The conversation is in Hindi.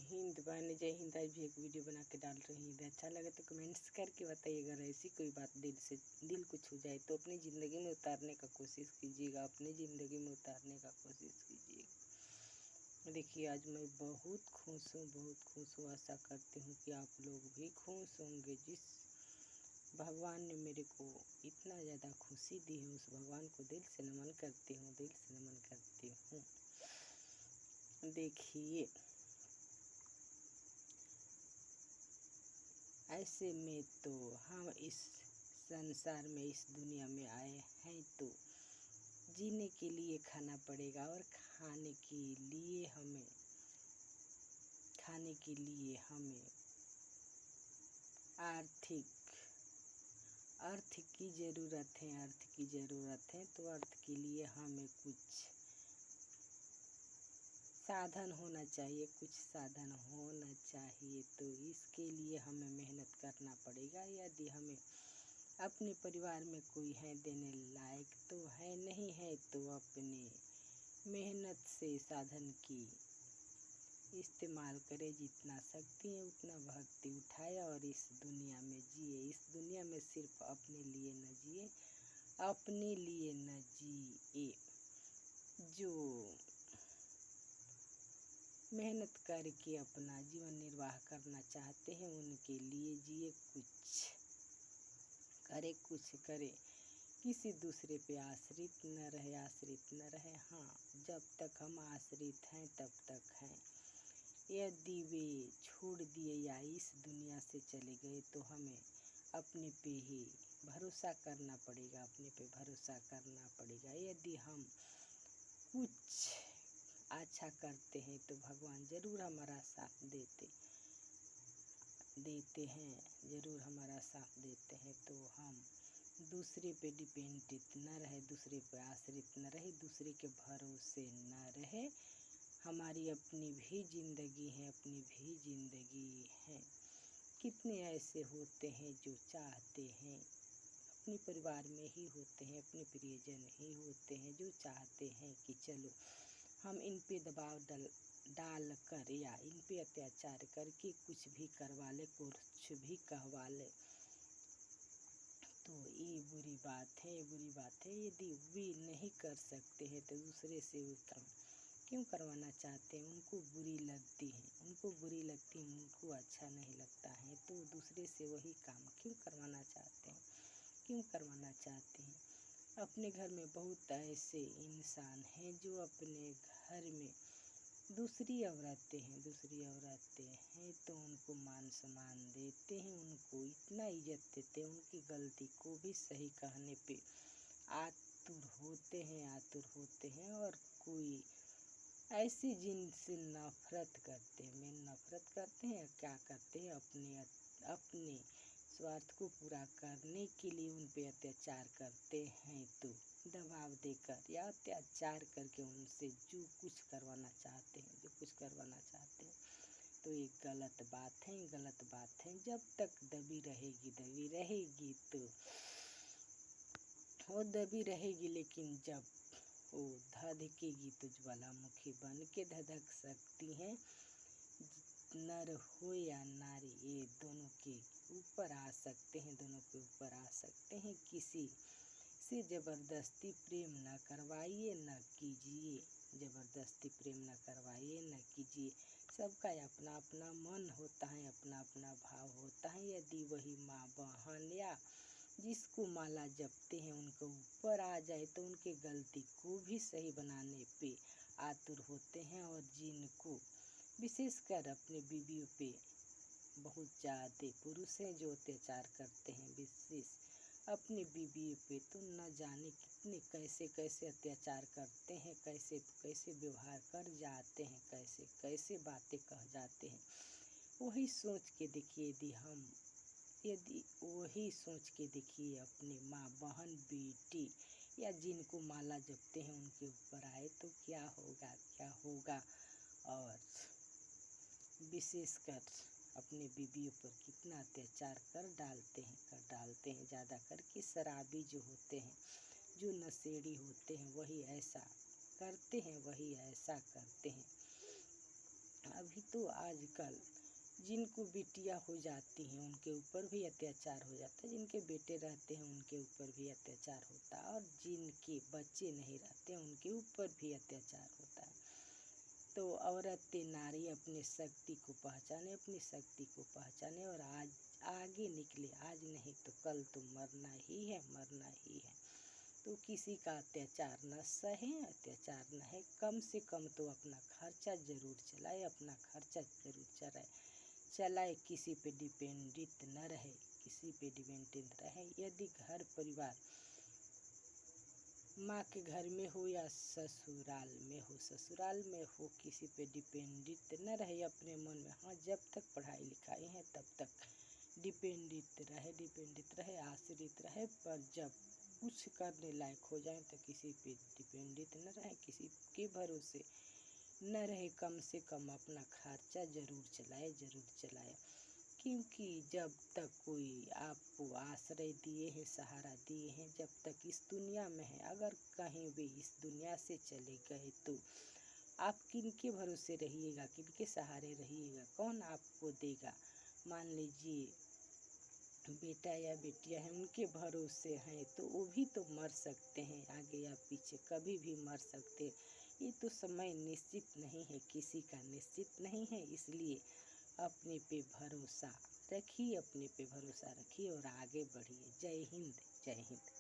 हिंद बहन, जय हिंद। आज भी एक वीडियो बना के डाल रही हूँ। अच्छा लगे तो कमेंट्स करके बताइएगा। अगर ऐसी कोई बात दिल को छू जाए तो अपनी ज़िंदगी में उतारने का कोशिश कीजिएगा, अपनी ज़िंदगी में उतारने का कोशिश कीजिएगा। देखिए, आज मैं बहुत खुश हूँ, बहुत खुश हूँ। आशा करती हूँ कि आप लोग भी खुश होंगे। जिस भगवान ने मेरे को इतना ज़्यादा खुशी दी है, उस भगवान को दिल से नमन करती हूँ, दिल से नमन करती हूँ। देखिए, ऐसे में तो हम इस संसार में, इस दुनिया में आए हैं तो जीने के लिए खाना पड़ेगा, और खाने के लिए हमें अर्थ की ज़रूरत है। अर्थ की ज़रूरत है तो अर्थ के लिए हमें कुछ साधन होना चाहिए, कुछ साधन होना चाहिए। तो इसके लिए हमें मेहनत करना पड़ेगा। यदि हमें अपने परिवार में कोई है देने लायक तो है, नहीं है तो अपने मेहनत से साधन की इस्तेमाल करे। जितना शक्ति है उतना भक्ति उठाए और इस दुनिया में जिए। इस दुनिया में सिर्फ अपने लिए न जिए, अपने लिए न जिए। जो मेहनत करके अपना जीवन निर्वाह करना चाहते हैं उनके लिए जिए, कुछ करे, किसी दूसरे पे आश्रित न रहे। हाँ, जब तक हम आश्रित हैं तब तक हैं। यदि वे छोड़ दिए या इस दुनिया से चले गए तो हमें अपने पे ही भरोसा करना पड़ेगा, अपने पे भरोसा करना पड़ेगा। यदि हम कुछ अच्छा करते हैं तो भगवान ज़रूर हमारा साथ देते हैं, ज़रूर हमारा साथ देते हैं। तो हम दूसरे पे डिपेंडेंट न रहे, दूसरे पे आश्रित न रहे, दूसरे के भरोसे न रहे। हमारी अपनी भी ज़िंदगी है, अपनी भी ज़िंदगी है। कितने ऐसे होते हैं जो चाहते हैं, अपने परिवार में ही होते हैं, अपने प्रियजन ही होते हैं जो चाहते हैं कि चलो हम इन पे दबाव डाल कर या इन पे अत्याचार करके कुछ भी करवा ले, कुछ भी कहवा ले। तो ये बुरी बात है, बुरी बात है। यदि वे नहीं कर सकते हैं तो दूसरे से वो काम क्यों करवाना चाहते हैं? उनको बुरी लगती है, उनको अच्छा नहीं लगता है तो दूसरे से वही काम क्यों करवाना चाहते हैं, अपने घर में बहुत ऐसे इंसान हैं जो अपने घर में दूसरी औरतें हैं तो उनको मान सम्मान देते हैं, उनको इतना इज्जत देते हैं, उनकी गलती को भी सही कहने पे आतुर होते हैं। और कोई ऐसी जिनसे नफरत करते हैं, क्या करते हैं, अपने स्वार्थ को पूरा करने के लिए उन पे अत्याचार करते हैं। तो दबाव देकर या अत्याचार करके उनसे जो कुछ करवाना चाहते हैं तो ये गलत बात है। जब तक दबी रहेगी तो वो दबी रहेगी, लेकिन जब वो धधकेगी तो ज्वालामुखी बन के धधक सकती हैं। नर हो या नारी, ये दोनों के ऊपर आ सकते हैं। किसी से ज़बरदस्ती प्रेम न करवाइए, न कीजिए। सबका अपना अपना मन होता है, अपना अपना भाव होता है। यदि वही माँ बहन या जिसको माला जपते हैं उनको ऊपर आ जाए तो उनके गलती को भी सही बनाने पे आतुर होते हैं। और जिनको विशेषकर अपने बीवियों पे बहुत ज़्यादा पुरुष हैं जो अत्याचार करते हैं, विशेष अपनी बीवियों पे, तो न जाने कितने कैसे अत्याचार करते हैं, कैसे व्यवहार कर जाते हैं, कैसे बातें कह जाते हैं। वही सोच के देखिए अपने माँ बहन बेटी या जिनको माला जपते हैं उनके ऊपर आए तो क्या होगा। और विशेषकर अपने बीवियों पर कितना अत्याचार कर डालते हैं। ज़्यादा करके शराबी जो होते हैं, जो नशेड़ी होते हैं, वही ऐसा करते हैं। अभी तो आजकल जिनको बेटियां हो जाती हैं उनके ऊपर भी अत्याचार हो जाता है, जिनके बेटे रहते हैं उनके ऊपर भी अत्याचार होता है, और जिनके बच्चे नहीं रहते उनके ऊपर भी अत्याचार होता है। तो औरत नारी अपनी शक्ति को पहचाने, अपनी शक्ति को पहचाने और आज आगे निकले। आज नहीं तो कल तो मरना ही है, मरना ही है। तो किसी का अत्याचार न सहे, अत्याचार न है, कम से कम तो अपना खर्चा जरूर चलाए, अपना खर्चा जरूर चलाए, किसी पे डिपेंडित न रहे, किसी पे डिपेंडेंट रहे। यदि घर परिवार माँ के घर में हो या ससुराल में हो, किसी पे डिपेंडित न रहे। अपने मन में हाँ, जब तक पढ़ाई लिखाई है तब तक डिपेंडित रहे, आश्रित रहे, पर जब कुछ करने लायक हो जाए तो किसी पे डिपेंडित न रहे, किसी के भरोसे न रहे। कम से कम अपना खर्चा जरूर चलाए, क्योंकि जब तक कोई आपको आश्रय दिए हैं, सहारा दिए हैं, जब तक इस दुनिया में है, अगर कहीं भी इस दुनिया से चले गए तो आप किनके भरोसे रहिएगा, किनके सहारे रहिएगा, कौन आपको देगा। मान लीजिए बेटा या बेटियां हैं, उनके भरोसे हैं तो वो भी तो मर सकते हैं, आगे या पीछे कभी भी मर सकते हैं। ये तो समय निश्चित नहीं है, किसी का निश्चित नहीं है। इसलिए अपने पे भरोसा रखिए और आगे बढ़िए। जय हिंद, जय हिंद।